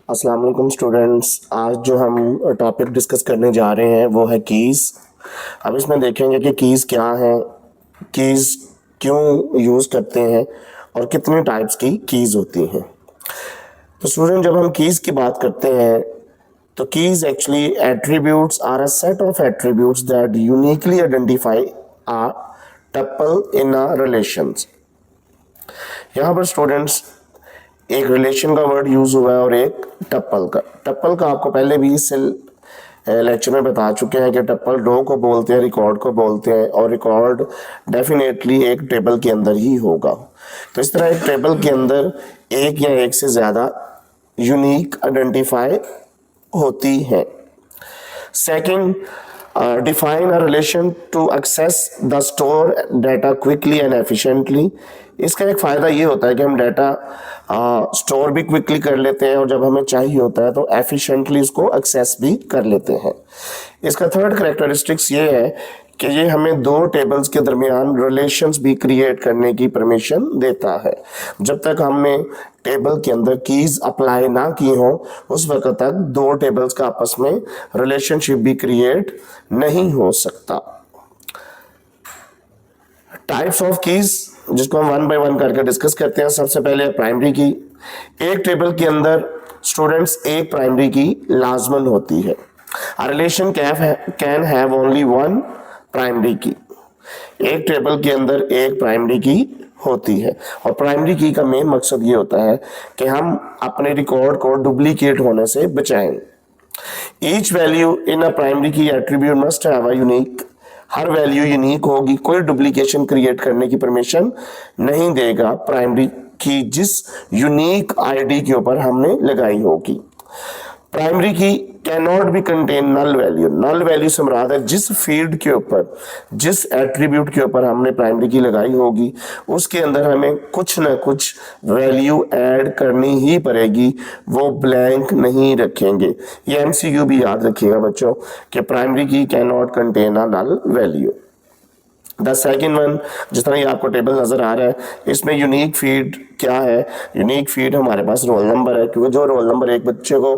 अस्सलाम वालेकुम स्टूडेंट्स। आज जो हम टॉपिक डिस्कस करने जा रहे हैं वो है कीज़। अब इसमें देखेंगे कि कीज़ क्या है, कीज़ क्यों यूज़ करते हैं और कितने टाइप्स की कीज़ होती हैं। तो स्टूडेंट, जब हम कीज़ की बात करते हैं तो keys actually attributes are a set of attributes that uniquely identify a tuple in a relations. यहाँ पर स्टूडेंट्स एक रिलेशन का वर्ड यूज हुआ है और एक टप्पल का आपको पहले भी इस लेक्चर में बता चुके हैं कि टप्पल रो को बोलते हैं, रिकॉर्ड को बोलते हैं, और रिकॉर्ड डेफिनेटली एक टेबल के अंदर ही होगा। तो इस तरह एक टेबल के अंदर एक या एक से ज़्यादा यूनिक आइडेंटिफाई होती है। Second, define a relation to access the store data quickly and efficiently। इसका एक फ़ायदा ये होता है कि हम डाटा स्टोर भी क्विकली कर लेते हैं और जब हमें चाहिए होता है तो एफिशिएंटली इसको एक्सेस भी कर लेते हैं। इसका थर्ड करेक्टरिस्टिक्स ये है कि ये हमें दो टेबल्स के दरमियान रिलेशंस भी क्रिएट करने की परमिशन देता है। जब तक हमने टेबल के अंदर कीज अप्लाई ना की हो उस वक्त तक दो टेबल्स का आपस में रिलेशनशिप भी क्रिएट नहीं हो सकता। टाइप्स ऑफ कीज जिसको हम वन बाय वन करके डिस्कस करते हैं। सबसे पहले प्राइमरी की। एक टेबल के अंदर स्टूडेंट्स एक प्राइमरी की लाजमन होती है। A relation can have only one primary की। एक टेबल के अंदर एक प्राइमरी की होती है और प्राइमरी की का मेन मकसद ये होता है कि हम अपने रिकॉर्ड को डुप्लीकेट होने से बचाएं। Each value in a primary की attribute must have a unique. Her value unique होगी, कोई डुप्लीकेशन क्रिएट करने की परमिशन नहीं देगा प्राइमरी की जिस यूनिक आईडी के ऊपर हमने लगाई होगी। Primary key can not be contain null value. Null value से मुराद है जिस फील्ड के ऊपर, जिस एट्रीब्यूट के ऊपर हमने प्राइमरी की लगाई होगी उसके अंदर हमें कुछ ना कुछ वैल्यू ऐड करनी ही पड़ेगी, वो ब्लैंक नहीं रखेंगे। ये एमसीक्यू भी याद रखिएगा बच्चों कि primary key can not contain a null value. The second one, जिस तरह ये आपको टेबल नजर आ रहा है, इसमें यूनिक फीड क्या है? यूनिक फीड हमारे पास रोल नंबर है, क्योंकि जो रोल नंबर एक बच्चे को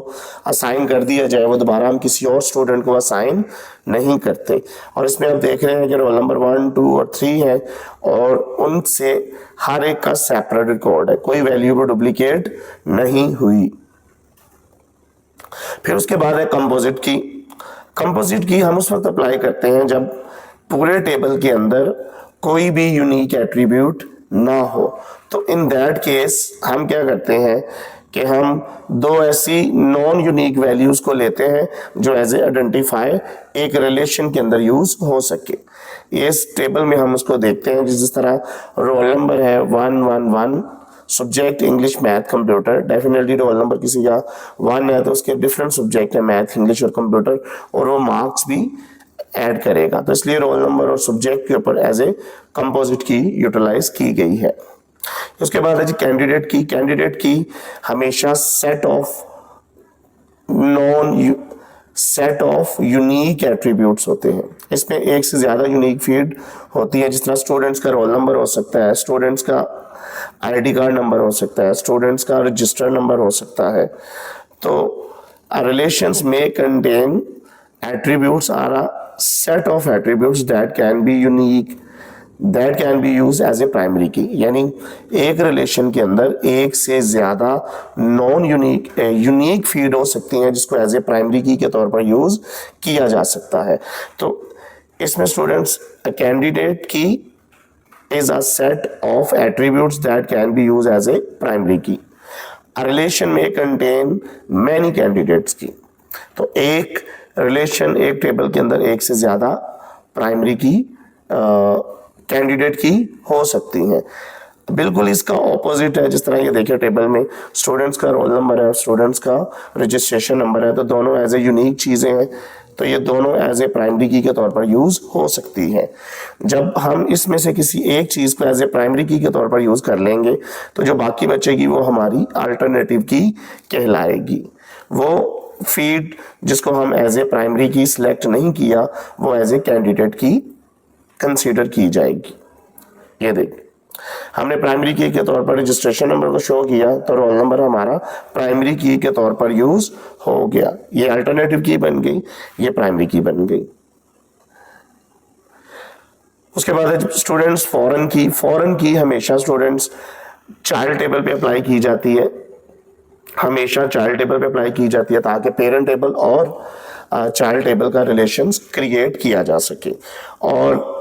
असाइन कर दिया जाए वो दोबारा हम किसी और स्टूडेंट को असाइन नहीं करते। और इसमें आप देख रहे हैं कि रोल नंबर 1, 2 और 3 है और उनसे हर एक का सेपरेट रिकॉर्ड है, कोई वैल्यू को डुप्लीकेट नहीं हुई। फिर उसके बाद है कंपोजिट की। कंपोजिट की हम उस वक्त अप्लाई करते हैं जब पूरे टेबल के अंदर कोई भी यूनिक एट्रीब्यूट ना हो। तो इन दैट केस हम क्या करते हैं कि हम दो ऐसी नॉन यूनिक वैल्यूज को लेते हैं जो एज ए आइडेंटिफाई एक रिलेशन के अंदर यूज हो सके। इस टेबल में हम उसको देखते हैं जिस तरह रोल नंबर है 111, subject English math computer. Definitely roll number किसी का 1 है तो उसके डिफरेंट सब्जेक्ट है, मैथ, इंग्लिश और कंप्यूटर, और वो मार्क्स भी ऐड करेगा। तो इसलिए रोल नंबर और सब्जेक्ट के ऊपर as a composite key utilise की गई है। उसके बाद है जी कैंडिडेट की। कैंडिडेट की हमेशा सेट ऑफ यूनिक एट्रीब्यूट्स होते हैं। इसमें एक से ज्यादा यूनिक फील्ड होती है, जिस तरह स्टूडेंट्स का रोल नंबर हो सकता है, स्टूडेंट्स का आईडी कार्ड नंबर हो सकता है, स्टूडेंट्स का रजिस्टर नंबर हो सकता है। तो रिलेशंस में contain attributes are a set of attributes that can be unique, that can be used as a primary key। यानी एक रिलेशन के अंदर एक से ज्यादा नॉन यूनिक फीड हो सकती हैं जिसको एज ए प्राइमरी की के तौर पर यूज किया जा सकता है। तो इसमें स्टूडेंट्स कैंडिडेट की is a set of attributes that can be used as a primary key। A relation may contain many candidates की। तो एक रिलेशन, एक टेबल के अंदर एक से ज्यादा प्राइमरी की कैंडिडेट की हो सकती हैं। बिल्कुल इसका ऑपोजिट है। जिस तरह ये देखिए टेबल में स्टूडेंट्स का रोल नंबर है, स्टूडेंट्स का रजिस्ट्रेशन नंबर है, तो दोनों एज ए यूनिक चीजें हैं, तो ये दोनों एज ए प्राइमरी की के तौर पर यूज हो सकती है। जब हम इसमें से किसी एक चीज को एज ए प्राइमरी की के तौर पर यूज कर लेंगे तो जो बाकी बचेगी वो हमारी अल्टरनेटिव की कहलाएगी। वो फीड जिसको हम एज ए प्राइमरी की सिलेक्ट नहीं किया वो एज ए कैंडिडेट की कंसीडर की जाएगी। ये देख, हमने प्राइमरी की के तौर पर रजिस्ट्रेशन नंबर को शो किया तो रोल नंबर हमारा प्राइमरी की के तौर पर यूज हो गया। ये अल्टरनेटिव की बन गई, ये प्राइमरी की बन गई। उसके बाद है स्टूडेंट्स फॉरेन की। फॉरेन की हमेशा स्टूडेंट्स चाइल्ड टेबल पे अप्लाई की जाती है, हमेशा चाइल्ड टेबल पे अप्लाई की जाती है ताकि पेरेंट टेबल और चाइल्ड टेबल का रिलेशंस क्रिएट किया जा सके। और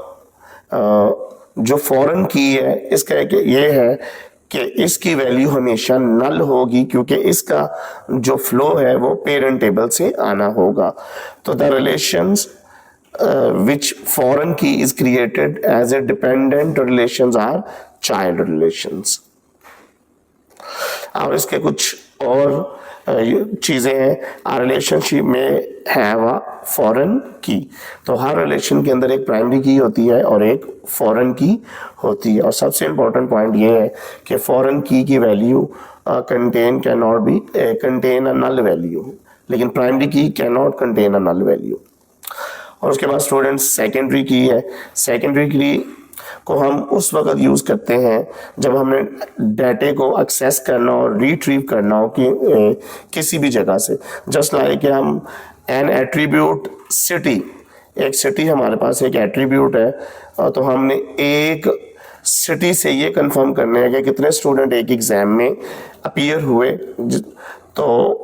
जो फॉरेन की है इसका ये है कि इसकी वैल्यू हमेशा नल होगी क्योंकि इसका जो फ्लो है वो पेरेंट टेबल से आना होगा। तो the relations which foreign key is created as a dependent relations are child relations। और इसके कुछ और चीजें हैं रिलेशनशिप में हैव अ फॉरेन की। तो हर रिलेशन के अंदर एक प्राइमरी की होती है और एक फॉरेन की होती है। और सबसे इंपॉर्टेंट पॉइंट ये है कि foreign key value can not be contain a null value, लेकिन primary key can not contain a null value. और उसके बाद स्टूडेंट्स सेकेंडरी की है। सेकेंडरी की को हम उस वक्त यूज करते हैं जब हमने डाटे को एक्सेस करना और रिट्रीव करना हो कि किसी भी जगह से। जस्ट लाइक हम एन एट्रीब्यूट सिटी, एक सिटी हमारे पास एक एट्रीब्यूट है, तो हमने एक सिटी से ये कंफर्म करने हैं कि कितने स्टूडेंट एक एग्जाम में अपीयर हुए। तो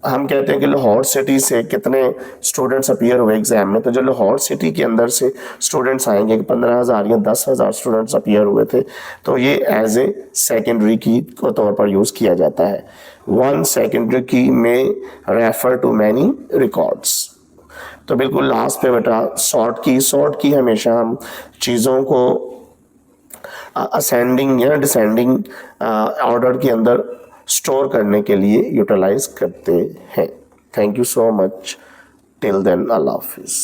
हम कहते हैं कि लाहौर सिटी से कितने स्टूडेंट्स अपीयर हुए एग्जाम में। तो जो लाहौर सिटी के अंदर से स्टूडेंट्स आएंगे कि 15,000 या 10,000 स्टूडेंट्स अपीयर हुए थे, तो ये एज ए सेकेंडरी की को तौर पर यूज किया जाता है। वन सेकेंडरी की में रेफर टू मैनी रिकॉर्ड्स। तो बिल्कुल लास्ट पे बेटा सॉर्ट की हमेशा हम चीज़ों को असेंडिंग या डिसेंडिंग ऑर्डर के अंदर स्टोर करने के लिए यूटिलाइज करते हैं। Thank you so much. Till then अल्लाह हाफिज।